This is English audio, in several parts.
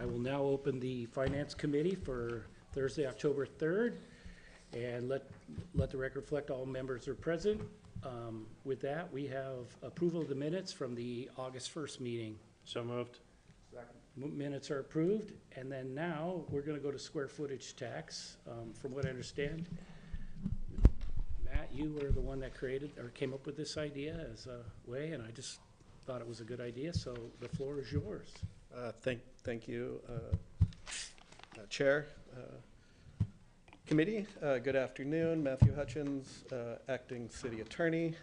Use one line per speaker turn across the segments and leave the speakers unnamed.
I will now open the Finance Committee for Thursday, October 3rd, and let the record reflect all members are present. With that, we have approval of the minutes from the August 1st meeting.
So moved.
Minutes are approved, and then now we're going to go to square footage tax. From what I understand, Matt, you were the one that created or came up with this idea as a way, and I just thought it was a good idea, so the floor is yours.
Thank you, Chair, Committee. Good afternoon, Matthew Hutchins, Acting City Attorney.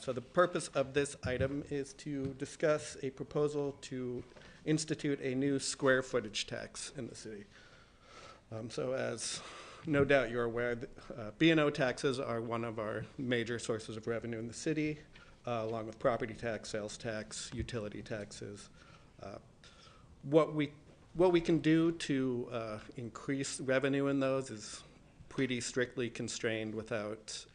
So the purpose of this item is to discuss a proposal to institute a new square footage tax in the city. So as no doubt you're aware, B&O taxes are one of our major sources of revenue in the city, along with property tax, sales tax, utility taxes. What we can do to increase revenue in those is pretty strictly constrained without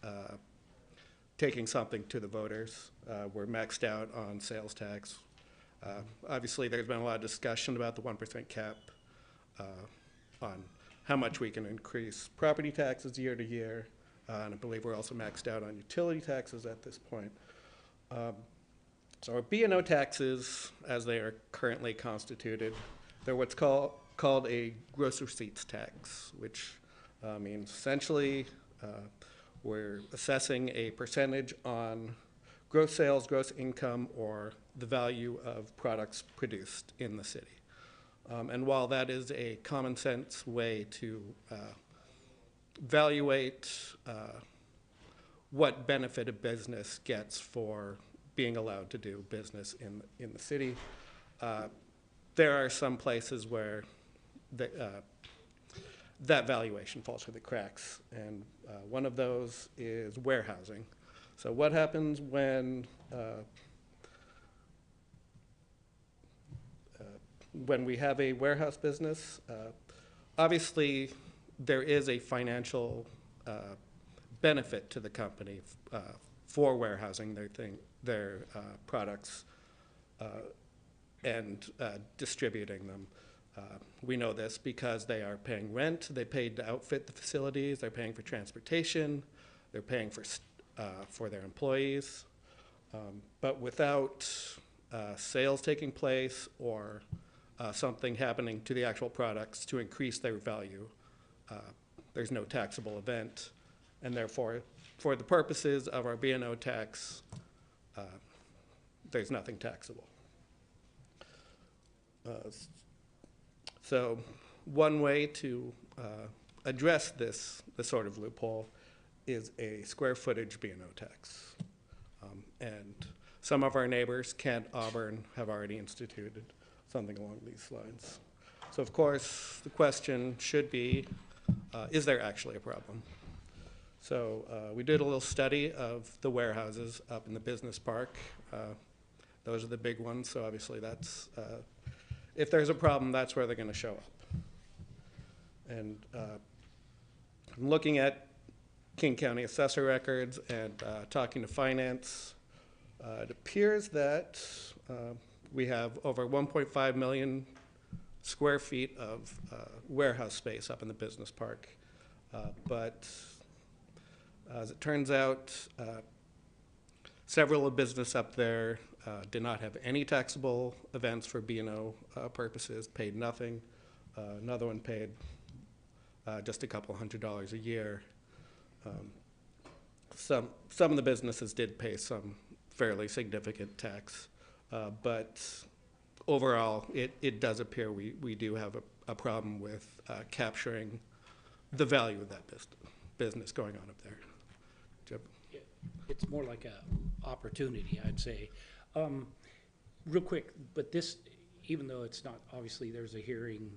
taking something to the voters. We're maxed out on sales tax. Obviously, there's been a lot of discussion about the 1% cap on how much we can increase property taxes year to year. And I believe we're also maxed out on utility taxes at this point. So our B&O taxes, as they are currently constituted, they're what's called a gross receipts tax, which means essentially we're assessing a percentage on gross sales, gross income, or the value of products produced in the city. And while that is a common sense way to evaluate what benefit a business gets for being allowed to do business in the city, there are some places where that valuation falls through the cracks, and one of those is warehousing. So what happens when we have a warehouse business? Obviously, there is a financial benefit to the company for warehousing their products and distributing them. We know this because they are paying rent, they paid to outfit the facilities, they're paying for transportation, they're paying for their employees. But without sales taking place or something happening to the actual products to increase their value, there's no taxable event, and therefore, for the purposes of our B&O tax, there's nothing taxable. So one way to address this sort of loophole is a square footage B&O tax. And some of our neighbors, Kent, Auburn, have already instituted something along these lines. So of course, the question should be, is there actually a problem? So we did a little study of the warehouses up in the business park. Those are the big ones, so obviously that's, if there's a problem, that's where they're gonna show up. And I'm looking at King County assessor records and talking to finance. It appears that we have over 1.5 million square feet of warehouse space up in the business park. But as it turns out, several of business up there did not have any taxable events for B&O purposes, paid nothing. Another one paid just a couple $100 a year. Some of the businesses did pay some fairly significant tax, but overall, it does appear we do have a problem with capturing the value of that business going on up there. Jim?
It's more like a opportunity, I'd say. Real quick, but this, even though it's not, obviously there's a hearing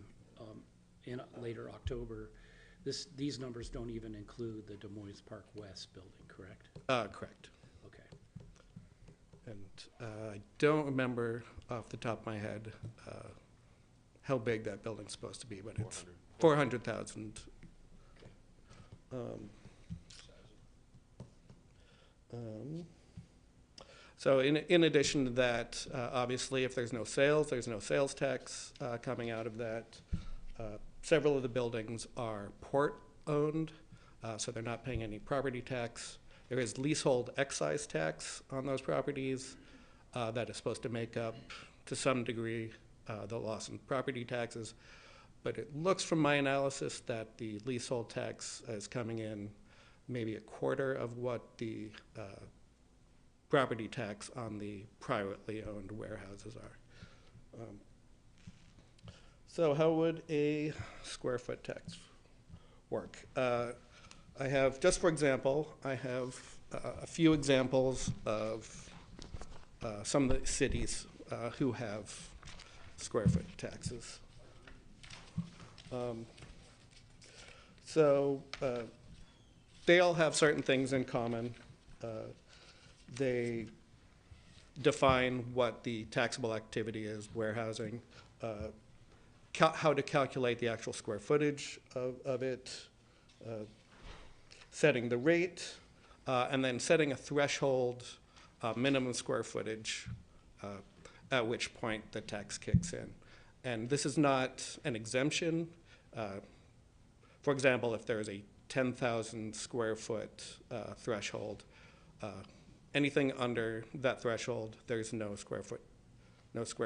in later October, these numbers don't even include the Des Moines Park West building, correct?
Correct.
Okay.
And I don't remember off the top of my head how big that building's supposed to be, but it's 400,000. So in addition to that, obviously, if there's no sales tax coming out of that. Several of the buildings are port-owned, so they're not paying any property tax. There is leasehold excise tax on those properties that is supposed to make up, to some degree, the loss in property taxes. But it looks from my analysis that the leasehold tax is coming in maybe a quarter of what the property tax on the privately owned warehouses are. So how would a square foot tax work? I have, just for example, I have a few examples of some of the cities who have square foot taxes. They all have certain things in common. They define what the taxable activity is, warehousing, how to calculate the actual square footage of it, setting the rate, and then setting a threshold minimum square footage at which point the tax kicks in. And this is not an exemption. For example, if there is a 10,000 square foot threshold, anything under that threshold, there's no square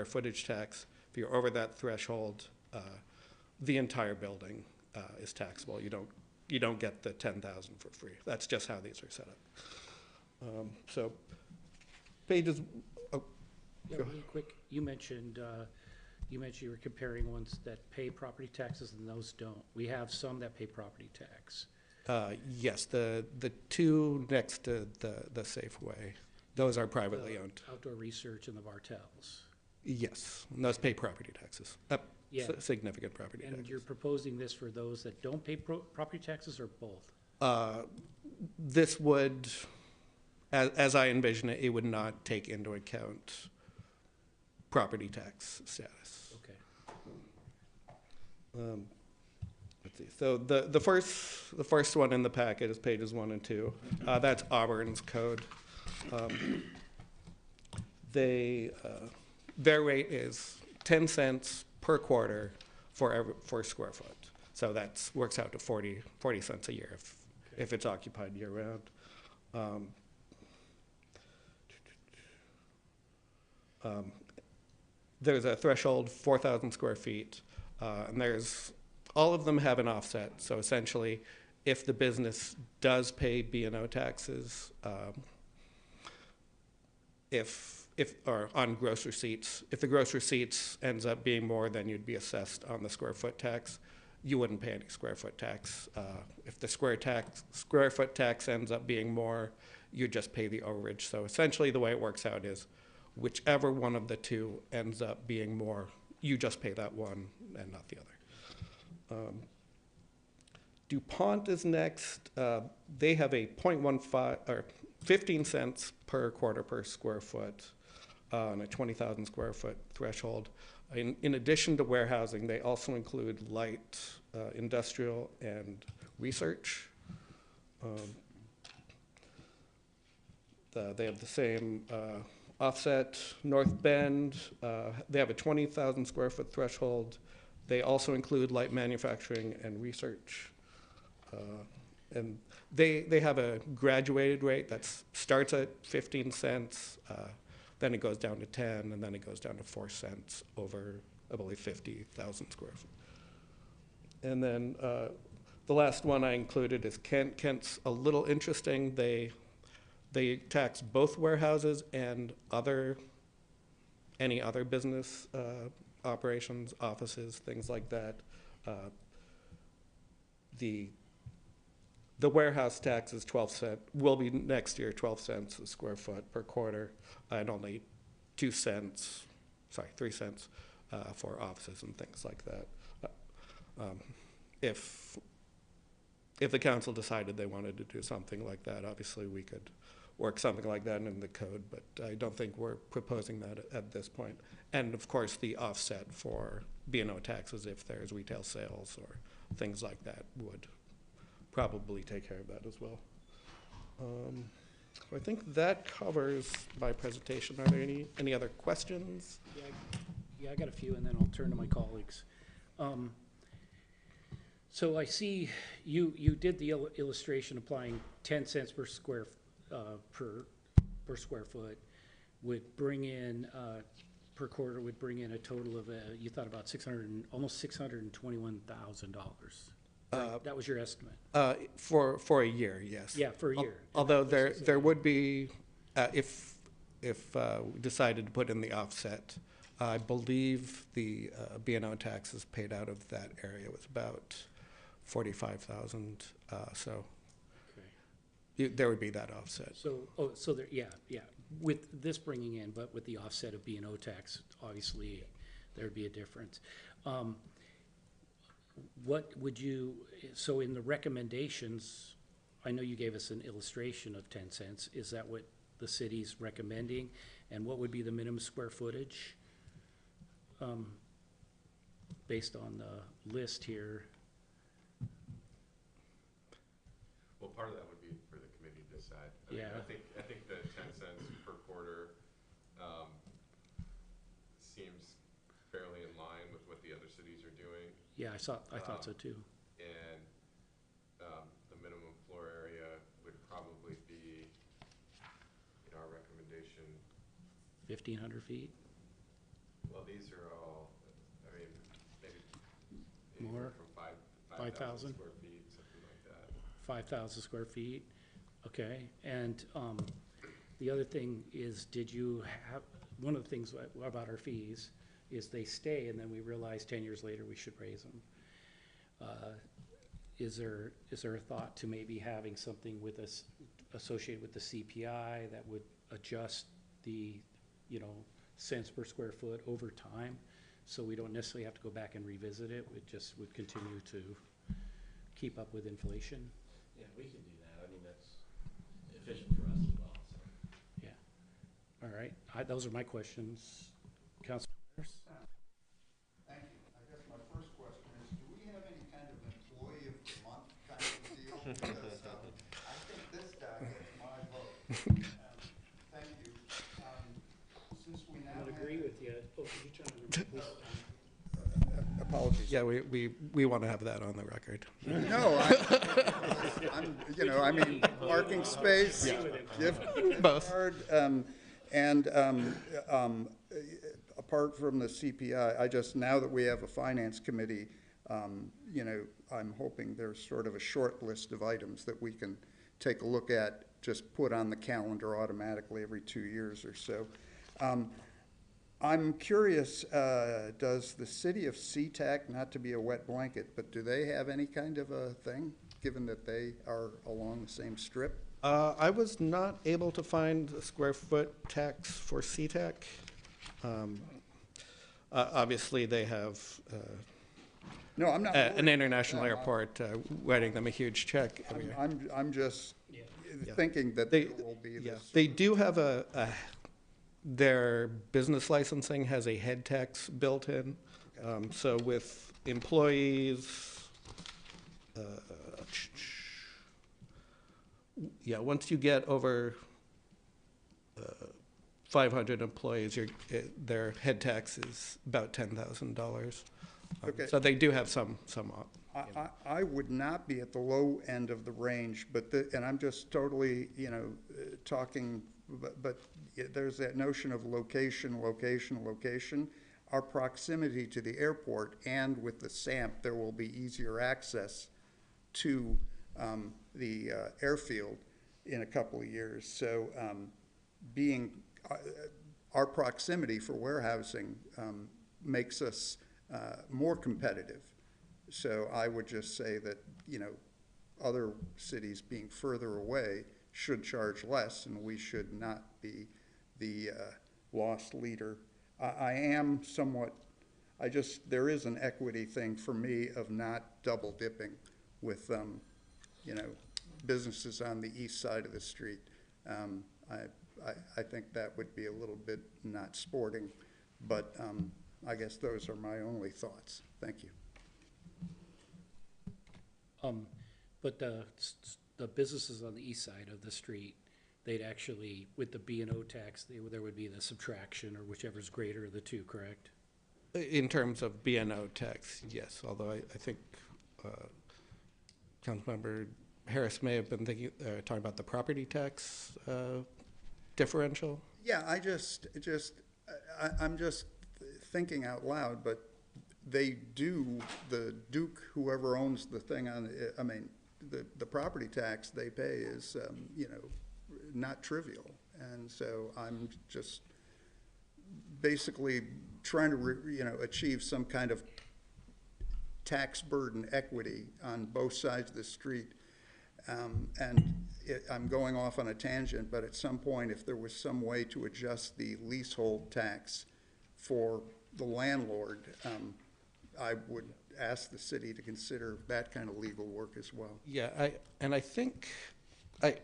footage tax. If you're over that threshold, the entire building is taxable. You don't get the 10,000 for free. That's just how these are set up. So pages. Oh,
Yeah, real quick, you mentioned you were comparing ones that pay property taxes and those don't. We have some that pay property tax.
Yes, the two next to the Safeway, those are privately owned.
Outdoor Research and the Bartels.
Yes, and those pay property taxes,
Yeah.
Significant property
And
taxes.
you're proposing this for those that don't pay property taxes or both?
This would, as I envision it, it would not take into account property tax status.
Okay.
Let's see. So the first one in the packet is pages 1 and 2. That's Auburn's code. Their rate is 10 cents per quarter for square foot. So that works out to 40 cents a year if it's occupied year round. There's a threshold, 4,000 square feet, and all of them have an offset. So essentially, if the business does pay B&O taxes, or on gross receipts, if the gross receipts ends up being more than you'd be assessed on the square foot tax, you wouldn't pay any square foot tax. If the square foot tax ends up being more, you just pay the overage. So essentially the way it works out is whichever one of the two ends up being more, you just pay that one and not the other. DuPont is next. They have a 0.15 or 15 cents per quarter per square foot on a 20,000 square foot threshold. In addition to warehousing, they also include light industrial and research. They have the same offset. North Bend, they have a 20,000 square foot threshold. They also include light manufacturing and research. And they have a graduated rate that starts at 15 cents, then it goes down to 10, and then it goes down to 4 cents over, I believe, 50,000 square feet. And then the last one I included is Kent. Kent's a little interesting. They tax both warehouses and any other business operations, offices, things like that. The warehouse tax is 12 cents, will be next year 12 cents a square foot per quarter, and only 3 cents for offices and things like that. If the council decided they wanted to do something like that, obviously we could work something like that in the code, but I don't think we're proposing that at this point. And of course, the offset for B&O taxes, if there's retail sales or things like that, would probably take care of that as well. I think that covers my presentation. Are there any other questions?
Yeah, I got a few, and then I'll turn to my colleagues. So I see you did the illustration applying 10 cents per square foot would bring in per quarter would bring in a total of you thought about almost $621,000. Right? That was your estimate.
For a year, yes.
Yeah, for a year.
Although there would be, if we decided to put in the offset, I believe the B&O taxes paid out of that area was about 45,000. So
Okay.
there would be that offset.
So there, yeah. With this bringing in, but with the offset of B&O tax, obviously there'd be a difference. What would you, so in the recommendations, I know you gave us an illustration of 10 cents. Is that what the city's recommending? And what would be the minimum square footage? Based on the list here.
Well, part of that would be for the committee to decide. I think the 10 cents per quarter seems fairly in line with what the other cities are doing.
Yeah, I thought so too.
And the minimum floor area would probably be, in our recommendation,
1,500 feet?
well, these are all, I mean, maybe
More?
from
5,000?
square feet, something like that.
5,000 square feet, okay. And the other thing is, did you have, one of the things about our fees is they stay, and then we realize 10 years later we should raise them. Is there a thought to maybe having something with us associated with the CPI that would adjust the, cents per square foot over time, so we don't necessarily have to go back and revisit it? It just would continue to keep up with inflation?
Yeah, we can do that. I mean, that's efficient for us as well, so.
Yeah. All right. Those are my questions. Councilor Myers?
Thank you. I guess my first question is, do we have any kind of employee of the month kind of deal? Because I think this guy gets my vote. Thank you. Since we now
I would
have.
agree with you. Oh, you trying to?
Apologies.
Yeah, we want to have that on the record.
No, I'm, I mean, parking space, gift
Both.
card, apart from the CPI, now that we have a finance committee, I'm hoping there's sort of a short list of items that we can take a look at, just put on the calendar automatically every 2 years or so. I'm curious, does the city of SeaTac, not to be a wet blanket, but do they have any kind of a thing, given that they are along the same strip?
I was not able to find a square foot tax for SeaTac. Obviously, they have
No, I'm not.
an international airport writing them a huge check every year.
I'm just
Yeah.
thinking that
They-
there will be
Yeah,
this.
they do have their business licensing has a head tax built in. So with employees, once you get over 500 employees, their head tax is about $10,000.
Okay.
So they do have some.
I would not be at the low end of the range, and I'm just totally, talking, but there's that notion of location. Our proximity to the airport, and with the SAMP, there will be easier access to the airfield in a couple of years. So our proximity for warehousing makes us more competitive. So I would just say that, other cities being further away should charge less, and we should not be the lost leader. I am somewhat, there is an equity thing for me of not double dipping with, businesses on the east side of the street. I think that would be a little bit not sporting, but I guess those are my only thoughts. Thank you.
But the businesses on the east side of the street, they'd actually, with the B and O tax, there would be the subtraction or whichever's greater of the two, correct?
In terms of B&O tax, yes, although I think Councilmember Harris may have been thinking, talking about the property tax differential.
Yeah, I'm just thinking out loud, but they do, the Duke, whoever owns the thing I mean, the property tax they pay is, not trivial. And so I'm just basically trying to, achieve some kind of tax burden equity on both sides of the street. I'm going off on a tangent, but at some point, if there was some way to adjust the leasehold tax for the landlord, I would ask the city to consider that kind of legal work as well.
Yeah, I think I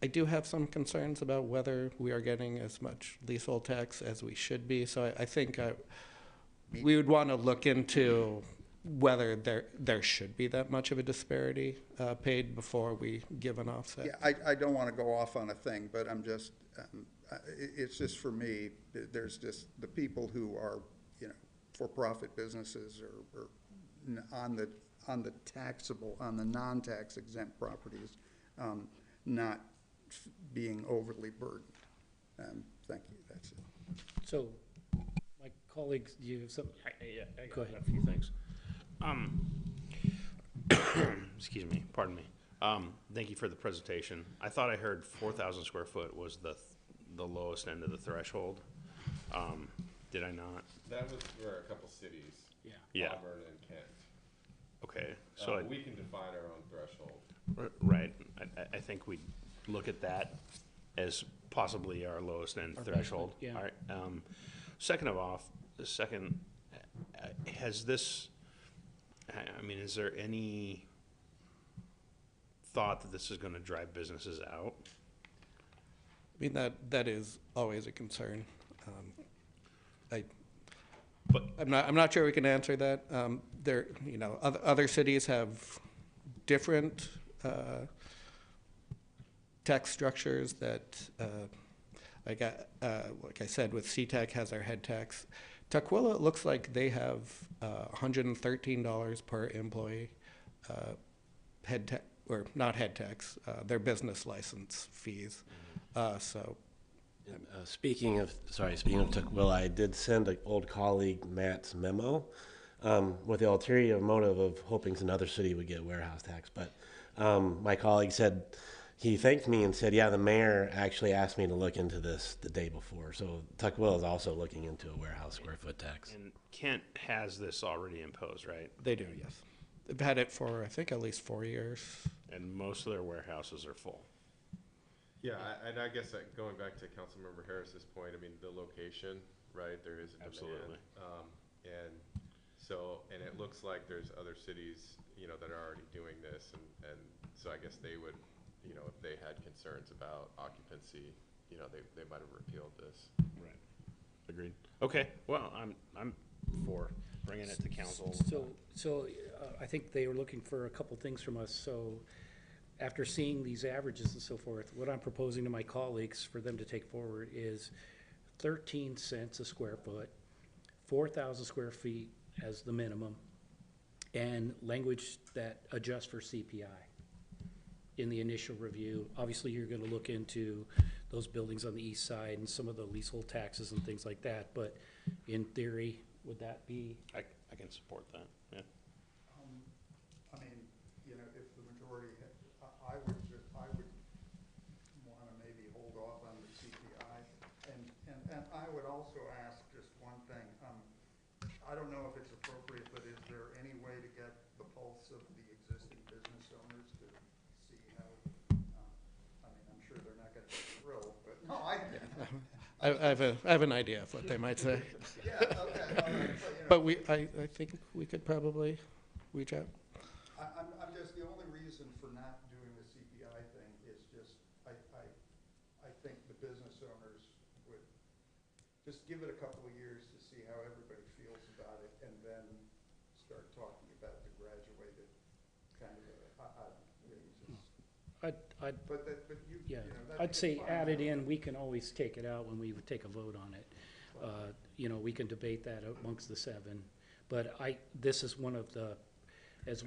do have some concerns about whether we are getting as much leasehold tax as we should be. So I think we would want to look into whether there should be that much of a disparity paid before we give an offset.
Yeah, I don't want to go off on a thing, but I'm just, it's just for me, there's just the people who are, for-profit businesses or on the taxable, on the non-tax exempt properties, not being overly burdened. Thank you, that's it.
So, my colleagues, do you have something?
I
Go
got
ahead.
a few things. Excuse me, pardon me. Thank you for the presentation. I thought I heard 4,000 square foot was the lowest end of the threshold. Did I not?
That was for a couple cities,
Yeah.
Auburn and Kent.
Okay, so
We can define our own threshold.
right. I think we look at that as possibly our lowest end
Our
threshold.
basement, yeah.
All right. Second, has this, I mean, is there any thought that this is going to drive businesses out?
I mean, that is always a concern.
But
I'm not sure we can answer that. There, other cities have different tax structures that, like I said, with CTEC has our head tax. Tukwila, it looks like they have $113 per employee head tax, or not head tax, their business license fees. So.
Speaking of Tukwila, I did send an old colleague Matt's memo with the ulterior motive of hoping another city would get warehouse tax. But my colleague said, he thanked me and said, yeah, the mayor actually asked me to look into this the day before. So Tukwila is also looking into a warehouse square foot tax.
and Kent has this already imposed, right?
They do, yes. They've had it for, I think, at least 4 years.
And most of their warehouses are full.
Yeah, and I guess going back to Councilmember Harris's point, I mean, the location, right, there is a demand.
Absolutely.
And it looks like there's other cities, that are already doing this, and so I guess they would, if they had concerns about occupancy, they might have repealed this.
Right. Agreed. Okay, well, I'm for bringing it to council.
So I think they were looking for a couple things from us, so after seeing these averages and so forth, what I'm proposing to my colleagues for them to take forward is 13 cents a square foot, 4,000 square feet as the minimum, and language that adjusts for CPI in the initial review. Obviously, you're gonna look into those buildings on the east side and some of the leasehold taxes and things like that, but in theory, would that be?
I can support that, yeah.
I mean, if the majority, I would want to maybe hold off on the CPI. And I would also ask just one thing. I don't know if it's appropriate, but is there any way to get the pulse of the existing business owners to see how, I mean, I'm sure they're not going to be thrilled, but no,
I have an idea of what they might say.
yeah, okay, all right,
But I think we could probably reach out.
I'm just, the only reason for not doing the CPI thing is just, I think the business owners would just give it a couple of years to see how everybody feels about it, and then start talking about the graduated kind of,
I'd,
But you,
yeah,
you know, that'd
I'd
be
say
fine.
add it in, we can always take it out when we would take a vote on it. You know, we can debate that amongst the seven, but this is one of the, as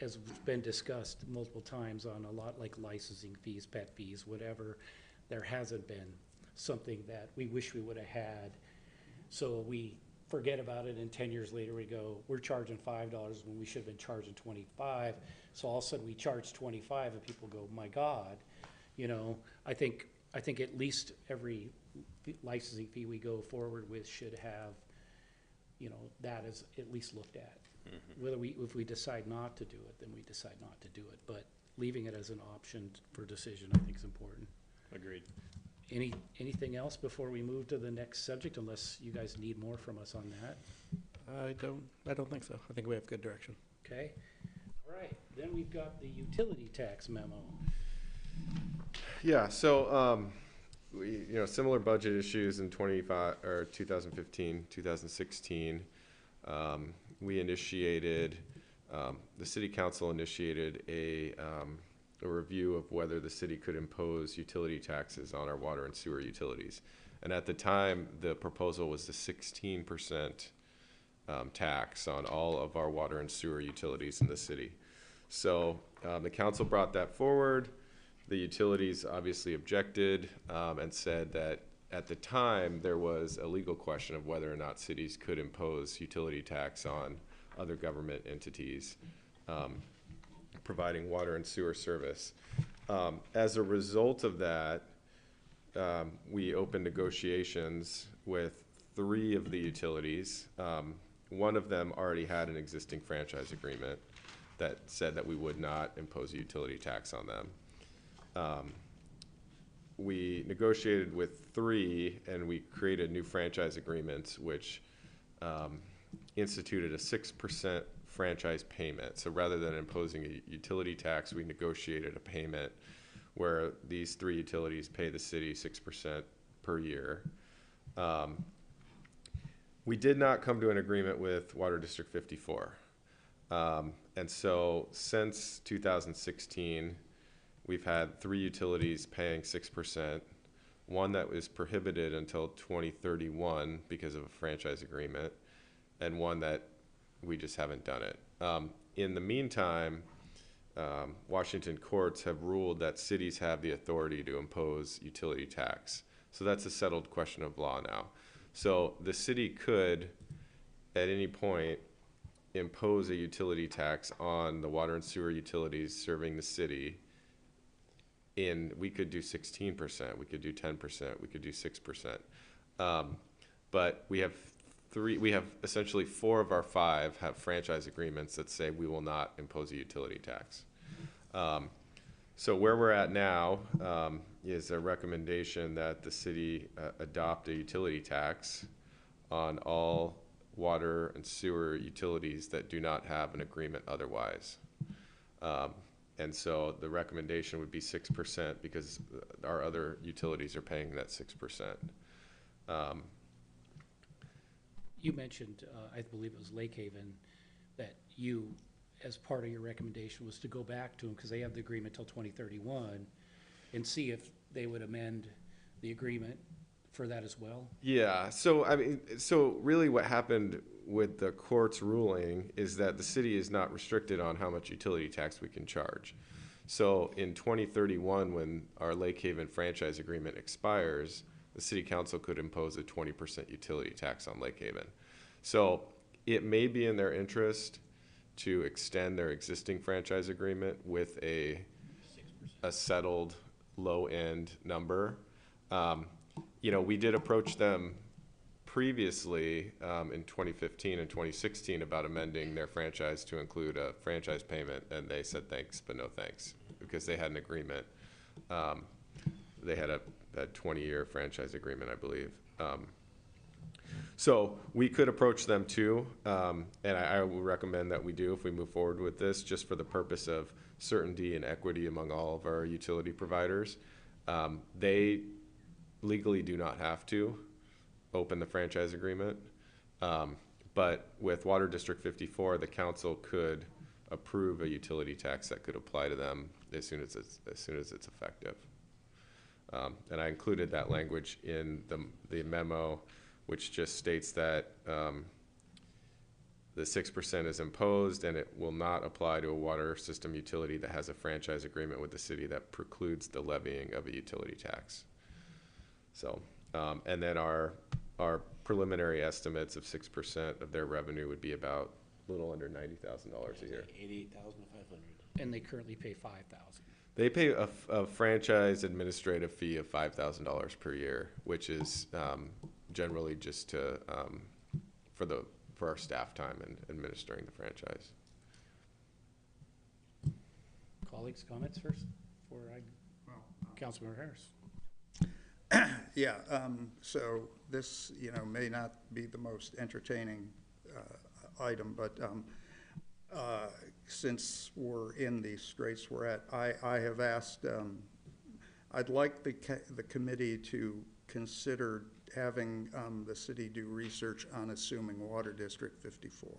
has been discussed multiple times on a lot like licensing fees, pet fees, whatever, there hasn't been something that we wish we would have had. So we forget about it, and 10 years later we go, we're charging $5 when we should have been charging 25. So all of a sudden we charge 25 and people go, my God, you know, I think at least every licensing fee we go forward with should have, you know, that is at least looked at. Whether if we decide not to do it, then we decide not to do it, but leaving it as an option for decision, I think is important.
Agreed.
Anything else before we move to the next subject, unless you guys need more from us on that?
I don't think so. I think we have good direction.
Okay, all right, then we've got the utility tax memo.
Yeah, so, similar budget issues in 2015, 2016. We initiated, the city council initiated a review of whether the city could impose utility taxes on our water and sewer utilities. And at the time, the proposal was the 16% tax on all of our water and sewer utilities in the city. So the council brought that forward. The utilities obviously objected and said that at the time there was a legal question of whether or not cities could impose utility tax on other government entities providing water and sewer service. As a result of that, we opened negotiations with 3 of the utilities. One of them already had an existing franchise agreement that said that we would not impose a utility tax on them. We negotiated with 3 and we created new franchise agreements which instituted a 6% franchise payment. So rather than imposing a utility tax, we negotiated a payment where these 3 utilities pay the city 6% per year. We did not come to an agreement with Water District 54. And so since 2016, we've had 3 utilities paying 6%, one that was prohibited until 2031 because of a franchise agreement, and one that we just haven't done it. In the meantime, Washington courts have ruled that cities have the authority to impose utility tax. So that's a settled question of law now. So the city could, at any point, impose a utility tax on the water and sewer utilities serving the city. We could do 16%, we could do 10%, we could do 6%. But we have essentially 4 of our 5 have franchise agreements that say we will not impose a utility tax. So where we're at now is a recommendation that the city adopt a utility tax on all water and sewer utilities that do not have an agreement otherwise. And so the recommendation would be 6% because our other utilities are paying that 6%.
You mentioned, I believe it was Lake Haven, that you, as part of your recommendation, was to go back to them, because they have the agreement till 2031, and see if they would amend the agreement for that as well?
Yeah, so really what happened with the court's ruling is that the city is not restricted on how much utility tax we can charge. So in 2031, when our Lake Haven franchise agreement expires, the city council could impose a 20% utility tax on Lake Haven. So it may be in their interest to extend their existing franchise agreement with a settled low-end number. We did approach them previously in 2015 and 2016 about amending their franchise to include a franchise payment, and they said thanks, but no thanks, because they had an agreement. They had a 20-year franchise agreement, I believe. So we could approach them too, and I would recommend that we do if we move forward with this, just for the purpose of certainty and equity among all of our utility providers. They legally do not have to open the franchise agreement, but with Water District 54, the council could approve a utility tax that could apply to them as soon as it's effective. And I included that language in the memo, which just states that the 6% is imposed and it will not apply to a water system utility that has a franchise agreement with the city that precludes the levying of a utility tax. So, and then our preliminary estimates of 6% of their revenue would be about a little under $90,000 a year.
88,500.
And they currently pay 5,000.
They pay a franchise administrative fee of $5,000 per year, which is generally just to for our staff time and administering the franchise.
Colleagues, comments first before Councilmember Harris.
Yeah, so this, may not be the most entertaining item, but since we're in the straits we're at, I have asked, I'd like the committee to consider having the city do research on assuming Water District 54.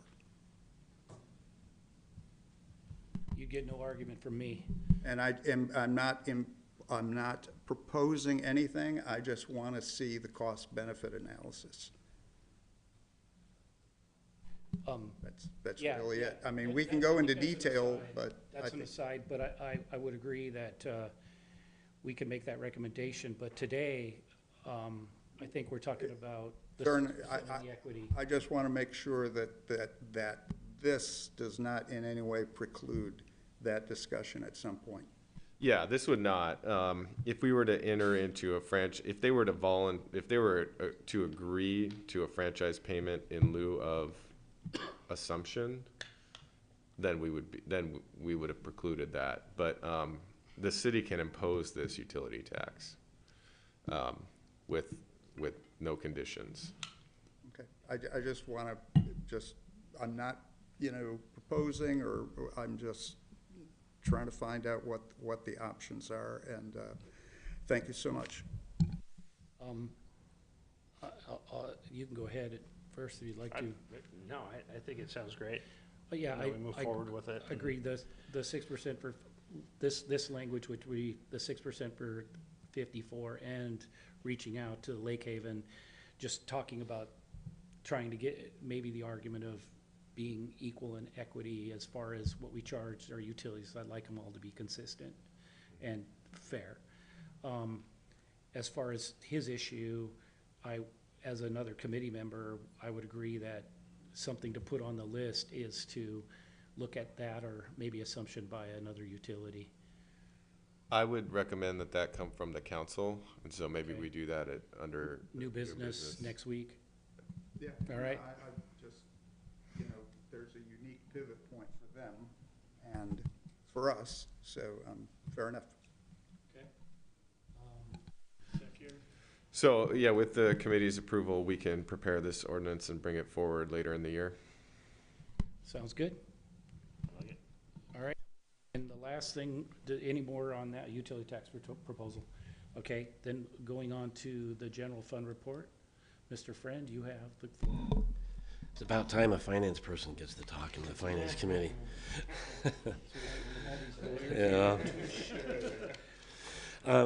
You get no argument from me.
And I'm not proposing anything. I just want to see the cost-benefit analysis. That's
Yeah,
really it. I mean,
That-
we can
that-
go into
that's an
detail,
aside.
but I
That's an
think,
aside, but I would agree that we can make that recommendation. But today, I think we're talking about the
Vern,
6% and the equity.
I just want to make sure that this does not in any way preclude that discussion at some point.
Yeah, this would not. If we were to enter into a if they were to agree to a franchise payment in lieu of assumption, then we would have precluded that. But the city can impose this utility tax with no conditions.
Okay, I just want to, I'm not, proposing, or I'm just trying to find out what the options are, and thank you so much.
You can go ahead at first if you'd like to.
No, I think it sounds great.
But yeah,
We move forward with it.
Agreed, the 6% for this language, which would be the 6% for 54, and reaching out to Lake Haven, just talking about trying to get maybe the argument of being equal in equity as far as what we charge our utilities. I'd like them all to be consistent and fair. As far as his issue, as another committee member, I would agree that something to put on the list is to look at that, or maybe assumption by another utility.
I would recommend that come from the council, and so maybe
Okay.
we do that under
New business next week.
Yeah.
All right.
I just, there's a unique pivot point for them and for us, so fair enough.
Okay.
So, yeah, with the committee's approval, we can prepare this ordinance and bring it forward later in the year.
Sounds good. All right. And the last thing, any more on that utility tax proposal? Okay, then going on to the general fund report. Mr. Friend, you have the floor.
It's about time a finance person gets to talk in the finance committee. Yeah.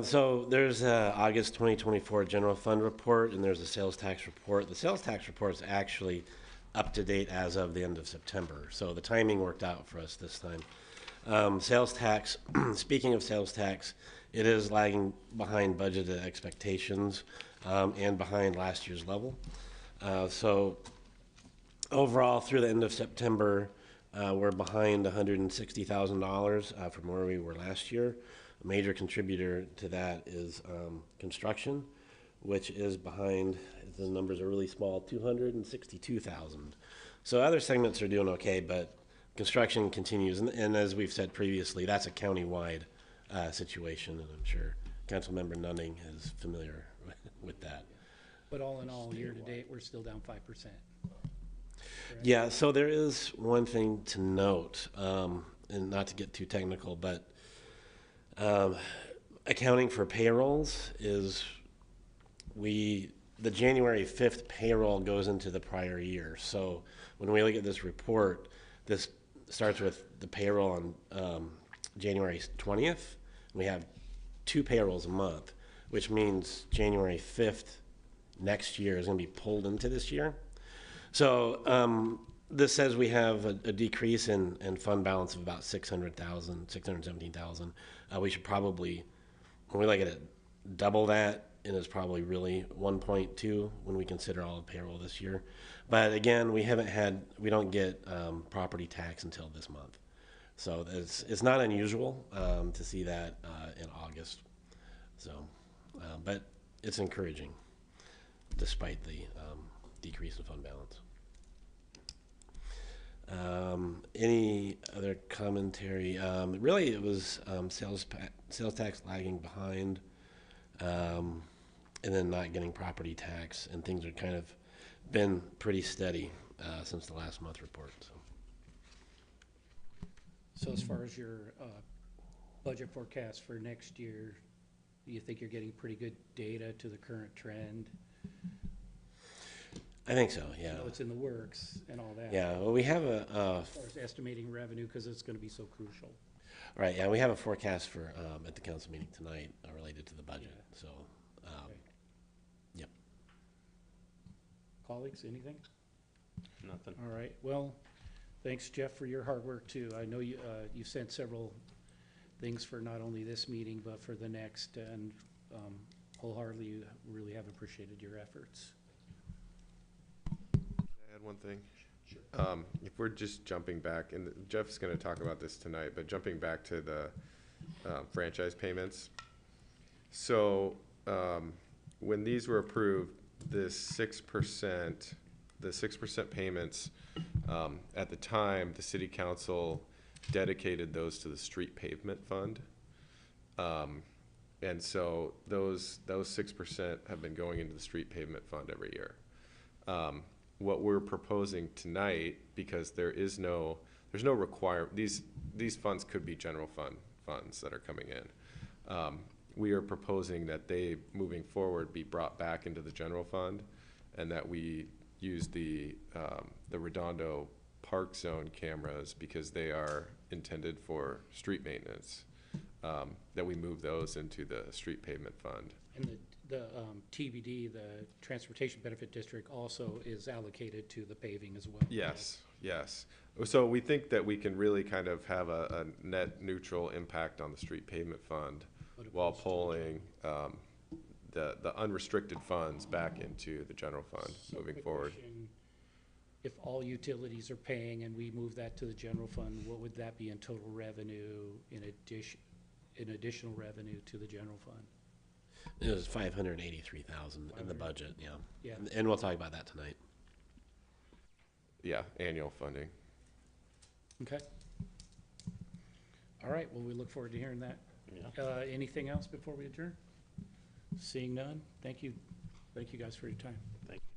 So there's a August 2024 general fund report, and there's a sales tax report. The sales tax report is actually up to date as of the end of September, so the timing worked out for us this time. Sales tax, speaking of sales tax, it is lagging behind budgeted expectations and behind last year's level. So overall, through the end of September, we're behind $160,000 from where we were last year. A major contributor to that is construction, which is behind, the numbers are really small, $262,000. So other segments are doing okay, but construction continues. And as we've said previously, that's a county-wide situation, and I'm sure Councilmember Nunning is familiar with that.
But all in all, year to date, we're still down 5%.
Yeah, so there is one thing to note, and not to get too technical, but accounting for payrolls is the January 5th payroll goes into the prior year. So when we look at this report, this starts with the payroll on January 20th. We have 2 payrolls a month, which means January 5th next year is going to be pulled into this year. So this says we have a decrease in fund balance of about 617,000. We should probably, when we look at it, double that, and it's probably really 1.2 when we consider all the payroll this year. But again, we don't get property tax until this month. So it's not unusual to see that in August. So, but it's encouraging despite the decrease in fund balance. Any other commentary? Really, it was sales tax lagging behind, and then not getting property tax, and things are kind of been pretty steady since the last month report.
So as far as your budget forecast for next year, do you think you're getting pretty good data to the current trend?
I think so.
I
Yeah.
know it's in the works and all that.
Yeah. Well, we have
As far as estimating revenue, because it's going to be so crucial.
right. Yeah, we have a forecast for at the council meeting tonight related to the budget. So,
Okay.
yep.
Colleagues, anything?
Nothing.
All right, well, thanks, Jeff, for your hard work, too. I know you sent several things for not only this meeting, but for the next, and wholeheartedly, really have appreciated your efforts.
Add one thing. If we're just jumping back, and Jeff's going to talk about this tonight, but jumping back to the franchise payments. So when these were approved, the 6% payments, at the time, the city council dedicated those to the street pavement fund. And so those 6% have been going into the street pavement fund every year. What we're proposing tonight, because there's no requirement, these funds could be general funds that are coming in. We are proposing that they, moving forward, be brought back into the general fund, and that we use the Redondo Park Zone cameras, because they are intended for street maintenance, that we move those into the street pavement fund.
And the TBD, the Transportation Benefit District, also is allocated to the paving as well.
Yes, yes. So we think that we can really kind of have a net neutral impact on the street pavement fund while pulling the unrestricted funds back into the general fund
So
moving
quick
forward.
question, if all utilities are paying and we move that to the general fund, what would that be in total revenue in additional revenue to the general fund?
It was 583,000 in the budget. Yeah.
Yeah.
And we'll talk about that tonight.
Yeah, annual funding.
Okay. All right, well, we look forward to hearing that.
Yeah.
Anything else before we adjourn? Seeing none, thank you. Thank you guys for your time.
Thank you.